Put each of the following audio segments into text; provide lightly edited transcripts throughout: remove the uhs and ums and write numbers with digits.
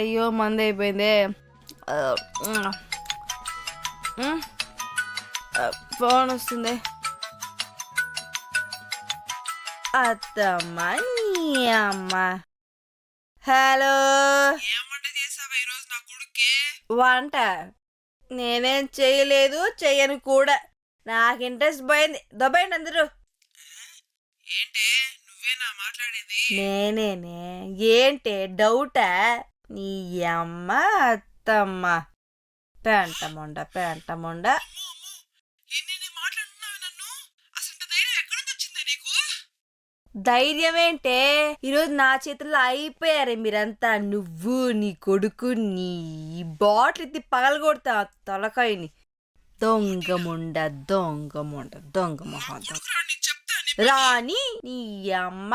అయ్యో మంది అయిపోయిందే. ఫోన్ వస్తుంది. అత్తమ్మ నీ అమ్మ. హలో, వంట నేనేం చేయలేదు, చెయ్యను కూడా. నాకు ఇంట్రెస్ట్ పోయింది. దొబ్బైండి అందరూ. నేనేనే ఏంటే డౌటా? నీ అమ్మ అత్తమ్మ పెంటముండ. ధైర్యం ఏంటే? ఈరోజు నా చేతుల్లో అయిపోయారే మీరంతా. నువ్వు, నీ కొడుకు, నీ బాటిల్ ఎత్తి పగలగొడతా తొలకాయని. దొంగముండ మొహం రాని నీ అమ్మ.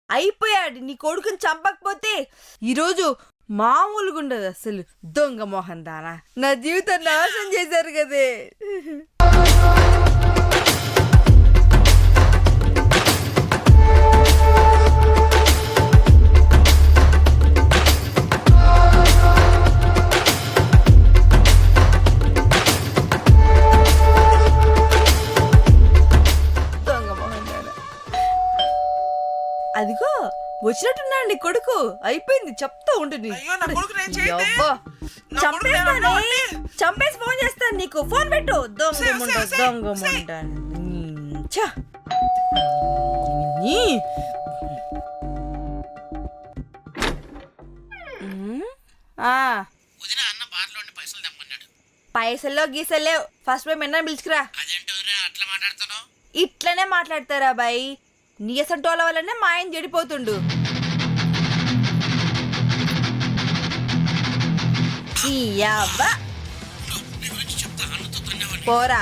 అయిపోయాడు. నీ కొడుకుని చంపకపోతే ఈరోజు మామూలుగా ఉండదు అసలు. దొంగ మొహం దానా, నా జీవితాన్ని నాశనం చేశారు కదే. అదిగో వచ్చినట్టున్నాడు నీ కొడుకు. అయిపోయింది, చెప్తా ఉంటుంది. చంపేసి ఫోన్ చేస్తాను నీకు. ఫోన్ పెట్టు. దొంగ పైసల్లో గీసలేవు. ఫస్ట్ పోయి మెన్న పిలుచుకురా. ఇట్లనే మాట్లాడతారా బాయ్? నీసంటోళ్ళ వల్లనే మా ఆయన చెడిపోతుండు. పోరా,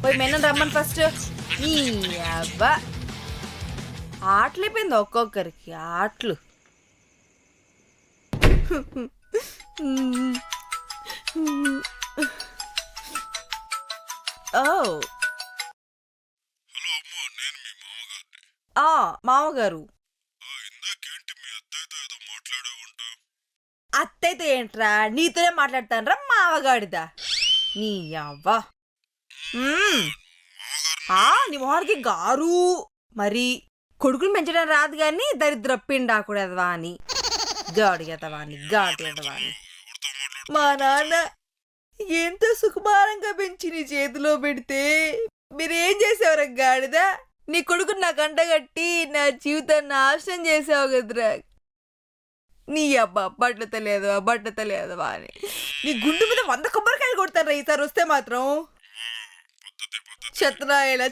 పోయి మెన్న రమ్మని ఫస్ట్. నీ అబ్బా ఆటలైపోయింది ఒక్కొక్కరికి ఆటలు. మామగారు. అత్తయ్యతో ఏంట్రా? నీతోనే మాట్లాడతానరా మామగాడిదా? నీ అవ్వా నీ మొహానికి గారు. మరి కొడుకులు పెంచడం రాదు గాని దరిద్ర పిండాకుడెదవా అని, గాడిగెదవాని. మా నాన్న ఎంత సుకుమారంగా పెంచి నీ చేతిలో పెడితే మీరేం చేసేవారు గాడిదా? నీ కొడుకు నాకు అంటగట్టి నా జీవితాన్ని నాశనం చేసావు కదరా. నీ అబ్బా బట్టత లేదు అని నీ గుండు మీద 100 కొబ్బరికాయలు కొడతారా ఈసారి వస్తే మాత్రం.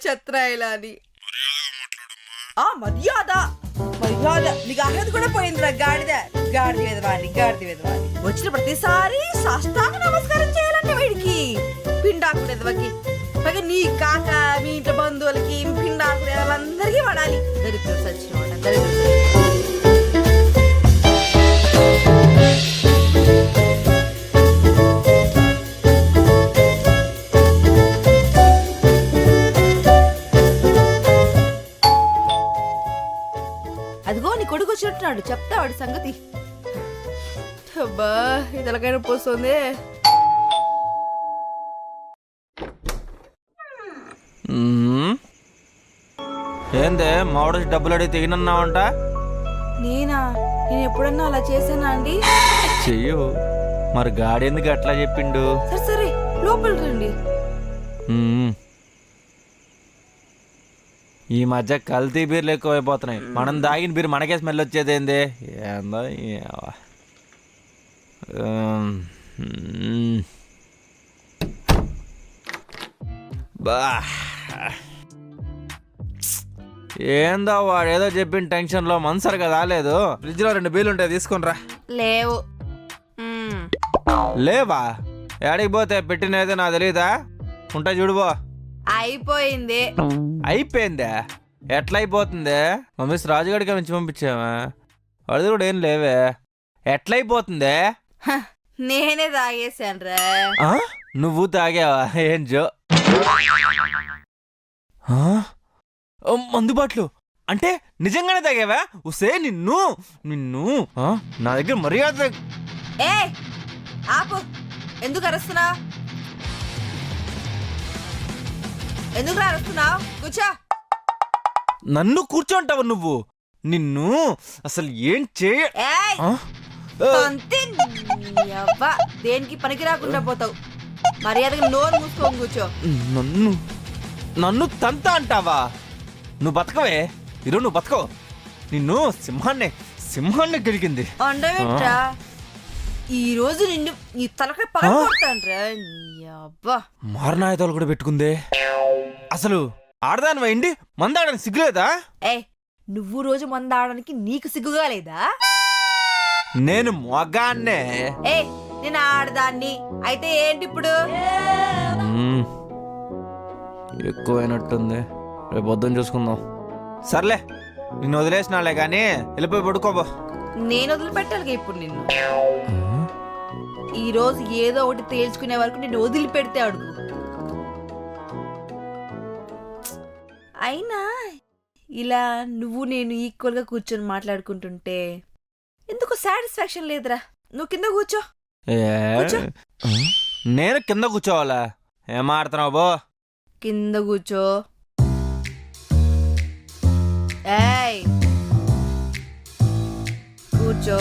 ఛత్రాయిలా అని. మర్యాద నీకు అర్హత కూడా పోయిందిరా గాడిద వేదవాణి. వచ్చిన ప్రతిసారి సాష్టాంగ నమస్కారం చేయాలంటే వీడికి పిండాకుడు ఎదవకి. పైగా నీ కాక మీ ఇంట్లో బంధువులకి పిండాకుడు వాళ్ళందరికీ పడాలి. దరిద్ర సచ్చిన అదిగో నీ కొడుకు వచ్చినట్టున్నాడు. చెప్తా వాడి సంగతి. అబ్బా ఇదలకైనా పోస్తుంది. ఏందే మావాడు డబ్బులు అడిగి తెగినన్నావంట? నేను ఎప్పుడన్నా అలా చేశానా అండి? చెయ్యు. మరి గాడి ఎందుకు అట్లా చెప్పిండు? సరే లోపల రండి. ఈ మధ్య కల్తీ బీర్లు ఎక్కువైపోతున్నాయి. మనం దాగిన బీర్ మనకే స్మెల్ వచ్చేది ఏంది? ఏందో బా ఏందో వాడేదో చెప్పిన టెన్షన్లో మనసరిగా రాలేదు. ఫ్రిడ్జ్లో 2 బీర్లు ఉంటాయి, తీసుకునిరా. లేవు. లేవా? ఏడికి పోతే పెట్టినైతే నాకు తెలీదా? ఉంటా చూడుబో. అయిపోయిందా? ఎట్లా అయిపోతుంది? మమ్మీస్ రాజుగాడికి మంచి పంపించావా? వాడిది కూడా ఏం లేవే. ఎట్లయిపోతుంది? నేనే తాగేశాను రా. నువ్వు తాగావా? ఏం జో మందుబాట్లు అంటే నిజంగానే తాగావా? ఉసే నిన్ను నా దగ్గర మర్యాద ఏ ఆపు, ఎందుకు అరుస్తున్నావు? ఎందుకు అరుస్తున్నావు? కూర్చో. నన్ను కూర్చోంటావు నువ్వు? నిన్ను అసలు ఏం చేయ ఏయ్, ఆ? తంతి నీ అవ్వ, దేనికి పనికి రాకుండా పోతావు. మర్యాదగా నోరు మూసుకొని కూర్చో. నన్ను నన్ను తంత అంటావా? నువ్వు బతకవే, ఈరోజు నువ్వు బతకవు. నిన్ను సింహాన్ని గెలిగింది. అండవేంట్రా, ఈ రోజు నిన్ను నీ తలకాయ పగలగొడతానురా. నీ అవ్వ, మారణాయుధాలు కూడా పెట్టుకుందే. అసలు ఆడదాని అయింది మందాడని సిగ్గులేదా? ఏ నువ్వు రోజు మందాడడానికి నీకు సిగ్గుగా లేదా? నేను మొగాన్నే. ఏ నేను ఆడదాన్ని అయితే ఏంటి ఇప్పుడు? ఎక్కువైనట్టుంది, రేపు పొద్దున్న చూసుకుందాం. సర్లే, నిన్ను వదిలేసినాలే కానీ వెళ్ళిపోయి పడుకోబో. నేను వదిలిపెట్టాలిగా ఇప్పుడు నిన్ను. ఈ రోజు ఏదో ఒకటి తేల్చుకునే వరకు నిన్ను వదిలిపెడితే అడుగు. అయినా ఇలా నువ్వు నేను ఈక్వల్ గా కూర్చొని మాట్లాడుకుంటుంటే ఎందుకు సాటిస్ఫాక్షన్ లేదురా. నువ్వు కింద కూర్చో. కూర్చో. నేను కింద కూర్చోవాలా? ఏం ఆడుతున్నావు బో? కింద కూర్చో. ఏయ్ కూర్చో.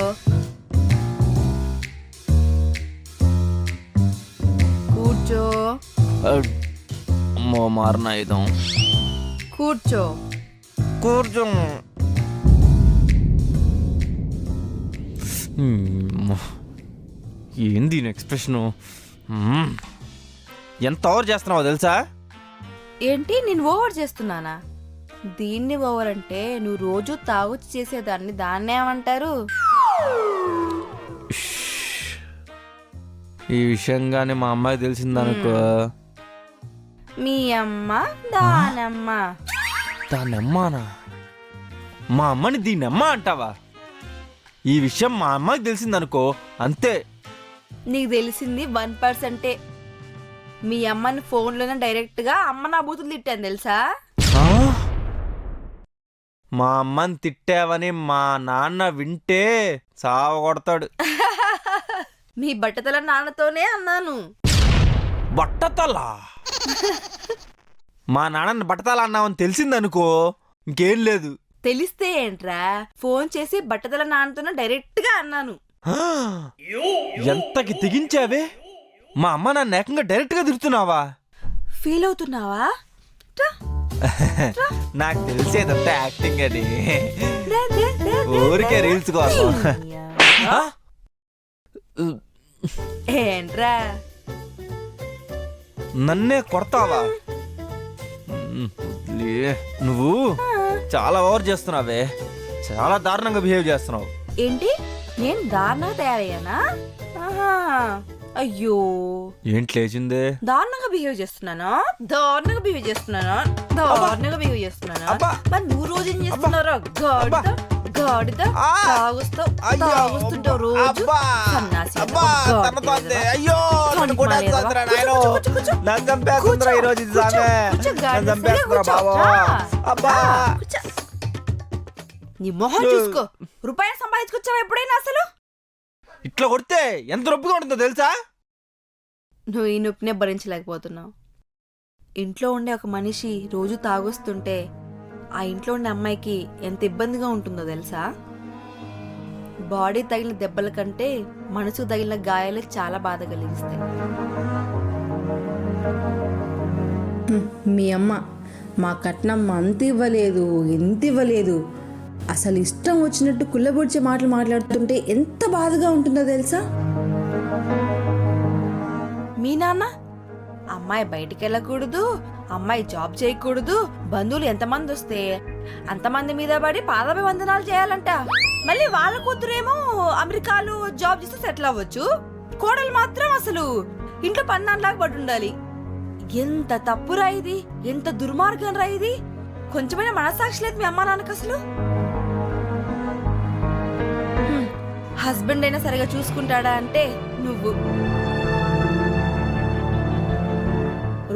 కూర్చో. అమ్మో మారణాయుధం. కూర్చో. కూర్చో. ఏంది ఎక్స్ప్రెషను? ఎంత ఓవర్ చేస్తున్నావో తెలుసా? ఏంటి నేను ఓవర్ చేస్తున్నానా? దీన్ని ఓవర్ అంటే నువ్వు రోజు తాగొచ్చి చేసేదాన్ని దాన్నే ఏమంటారు? ఈ విషయంగానే మా అమ్మాయి తెలిసిందనుకో. మీ అమ్మ దానమ్మ. దాన్నమ్మానా? మా అమ్మని దీన్నమ్మ అంటావా? ఈ విషయం మా అమ్మకి తెలిసిందనుకో అంతే. నీకు తెలిసింది 1%. మీ అమ్మని ఫోన్లోనే డైరెక్ట్ గా అమ్మ నా బూతులు తిట్టాను తెలుసా? మా అమ్మని తిట్టావని మా నాన్న వింటే సావగొడతాడు. మీ బట్టతల నాన్నతోనే అన్నాను. బట్టతలా? మా నాన్నని బట్టతల అన్నావని తెలిసిందనుకో ఇంకేం లేదు. తెలిస్తే ఏంట్రా, ఫోన్ చేసి బట్టతల నాన్నతోనే డైరెక్ట్ గా అన్నాను. ఎంతకి తెగించావే? మా అమ్మ నన్ను ఏకంగా డైరెక్ట్ గా తిడుతున్నావా? ఫీల్ అవుతున్నావా? నాకు తెలిసేదంతా యాక్టింగ్ అని, ఊరికే రీల్స్ కోసం. ఏంట్రా నన్నే కొడతావా? నువ్వు చాలా ఓవర్ చేస్తున్నావే, చాలా దారుణంగా బిహేవ్ చేస్తున్నావు. ఏంటి నేను దారుణంగా తయారయ్యానా? అయ్యో ఏంటి లేచిందే? దారుణంగా బిహేవ్ చేస్తున్నానా? దారుణంగా బిహేవ్ చేస్తున్నానా? దారుణంగా బిహేవ్ చేస్తున్నానా? మరి నువ్వు రోజు ఏం చేస్తున్నారా? గాడిద గాడిద తాగుస్తావు, తాగుస్తుంటావు రోజు. నీ మొహం చూసుకో. రూపాయలు సంపాదించుకొచ్చావా ఎప్పుడైనా అసలు? ఇట్లా కొడితే ఎంత నొప్పిగా ఉంటుందో తెలుసా? నువ్వు ఈ నొప్పినే భరించలేకపోతున్నావు. ఇంట్లో ఉండే ఒక మనిషి రోజు తాగొస్తుంటే ఆ ఇంట్లో ఉండే అమ్మాయికి ఎంత ఇబ్బందిగా ఉంటుందో తెలుసా? బాడీ తగిలిన దెబ్బల కంటే మనసు తగిలిన గాయాలు చాలా బాధ కలిగిస్తాయి. మీ అమ్మ మా కట్నం అంత ఇవ్వలేదు, ఎంత ఇవ్వలేదు, అసలు ఇష్టం వచ్చినట్టు కుళ్ళబొడిచే మాటలు మాట్లాడుతుంటే ఎంత బాధగా ఉంటుందో తెలుసా? మీ నాన్న అమ్మాయి బయటికి వెళ్ళకూడదు, అమ్మాయి జాబ్ చేయకూడదు, బంధువులు ఎంతమంది వస్తే అంతమంది మీద పడి పాదాభివందనాలు చేయాలంట. మళ్ళీ వాళ్ళ కూతురేమో అమెరికాలో జాబ్ చేస్తే సెటిల్ అవ్వచ్చు, కోడలు మాత్రం అసలు ఇంట్లో పన్నాన్లాగా పడి ఉండాలి. ఎంత తప్పురా ఇది, ఎంత దుర్మార్గం రా ఇది. కొంచెమైనా మనసాక్షి లేదు మీ అమ్మా నాన్నకు అసలు. హస్బెండ్ అయినా సరిగా చూసుకుంటాడా అంటే నువ్వు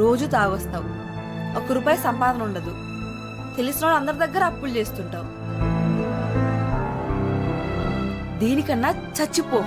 రోజు తాగొస్తావు, ₹1 సంపాదన ఉండదు, తెలిసిన వాళ్ళు అందరి దగ్గర అప్పులు చేస్తుంటావు. దేనికన్నా చచ్చిపో